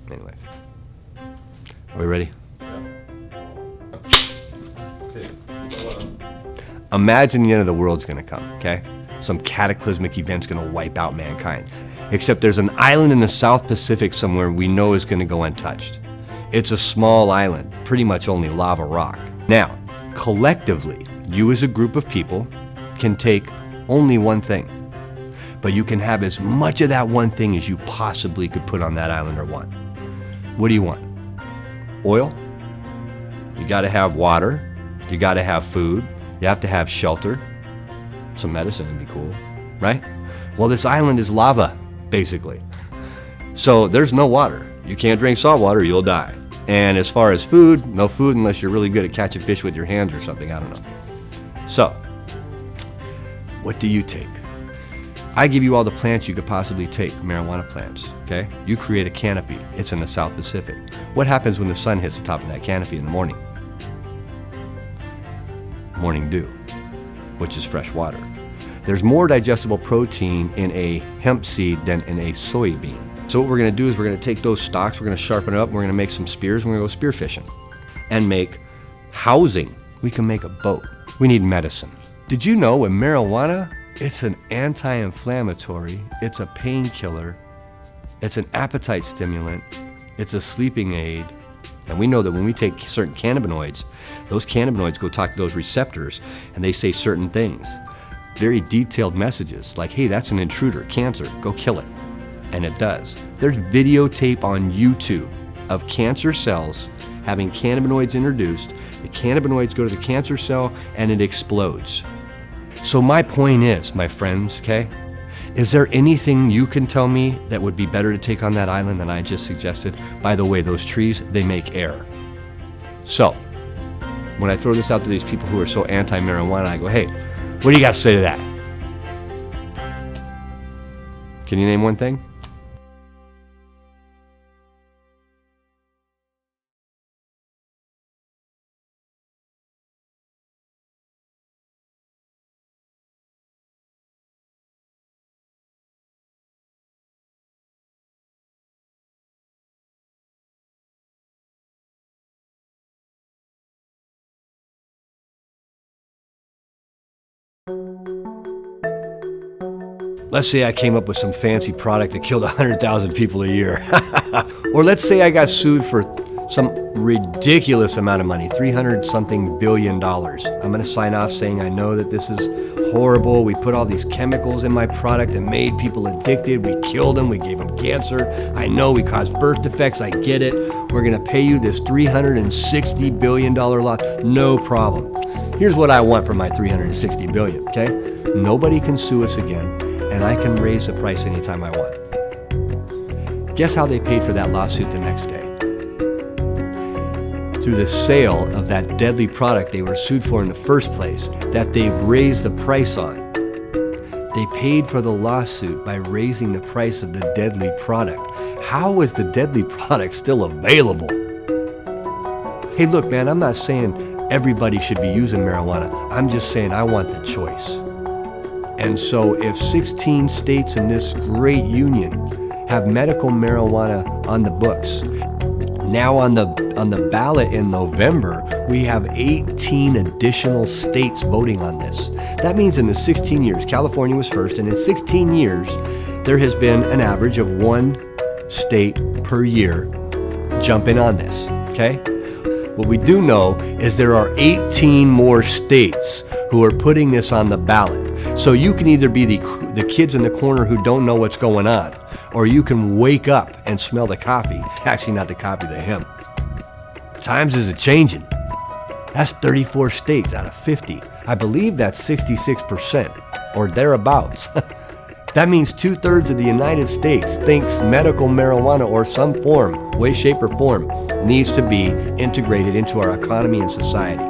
Anyway, are we ready? Imagine the end of the world's gonna come, okay? Some cataclysmic event's gonna wipe out mankind. Except there's an island in the South Pacific somewhere we know is gonna go untouched. It's a small island, pretty much only lava rock. Now, collectively, you as a group of people can take only one thing, but you can have as much of that one thing as you possibly could put on that island or want. What do you want? Oil? You gotta have water, you gotta have food, you have to have shelter, some medicine would be cool, right? Well, this island is lava, basically. So there's no water. You can't drink salt water, you'll die. And as far as food, no food unless you're really good at catching fish with your hands or something, I don't know. So, what do you take? I give you all the plants you could possibly take, marijuana plants, okay? You create a canopy, it's in the South Pacific. What happens when the sun hits the top of that canopy in the morning? Morning dew, which is fresh water. There's more digestible protein in a hemp seed than in a soybean. So what we're gonna do is we're gonna take those stalks, we're gonna sharpen it up, and we're gonna make some spears, and we're gonna go spear fishing and make housing. We can make a boat. We need medicine. Did you know with marijuana, it's an anti-inflammatory, it's a painkiller, it's an appetite stimulant, it's a sleeping aid. And we know that when we take certain cannabinoids, those cannabinoids go talk to those receptors and they say certain things. Very detailed messages like, hey, that's an intruder, cancer, go kill it. And it does. There's videotape on YouTube of cancer cells having cannabinoids introduced. The cannabinoids go to the cancer cell and it explodes. So my point is, my friends, okay, is there anything you can tell me that would be better to take on that island than I just suggested? By the way, those trees, they make air. So, when I throw this out to these people who are so anti-marijuana, I go, hey, what do you got to say to that? Can you name one thing? Let's say I came up with some fancy product that killed 100,000 people a year. Or let's say I got sued for some ridiculous amount of money, $300-something billion. I'm gonna sign off saying I know that this is horrible. We put all these chemicals in my product that made people addicted. We killed them, we gave them cancer. I know we caused birth defects, I get it. We're gonna pay you this $360 billion loss, no problem. Here's what I want for my $360 billion, okay? Nobody can sue us again, and I can raise the price anytime I want. Guess how they paid for that lawsuit the next day? Through the sale of that deadly product they were sued for in the first place, that they've raised the price on. They paid for the lawsuit by raising the price of the deadly product. How is the deadly product still available? Hey, look, man, I'm not saying everybody should be using marijuana. I'm just saying I want the choice. And so if 16 states in this great union have medical marijuana on the books, now on the ballot in November, we have 18 additional states voting on this. That means in the 16 years, California was first, and in 16 years, there has been an average of one state per year jumping on this, okay? What we do know is there are 18 more states who are putting this on the ballot. So you can either be the kids in the corner who don't know what's going on, or you can wake up and smell the coffee. Actually, not the coffee, the hemp. Times is a-changing. That's 34 states out of 50. I believe that's 66%, or thereabouts. That means 2/3 of the United States thinks medical marijuana or some form, way, shape, or form, needs to be integrated into our economy and society.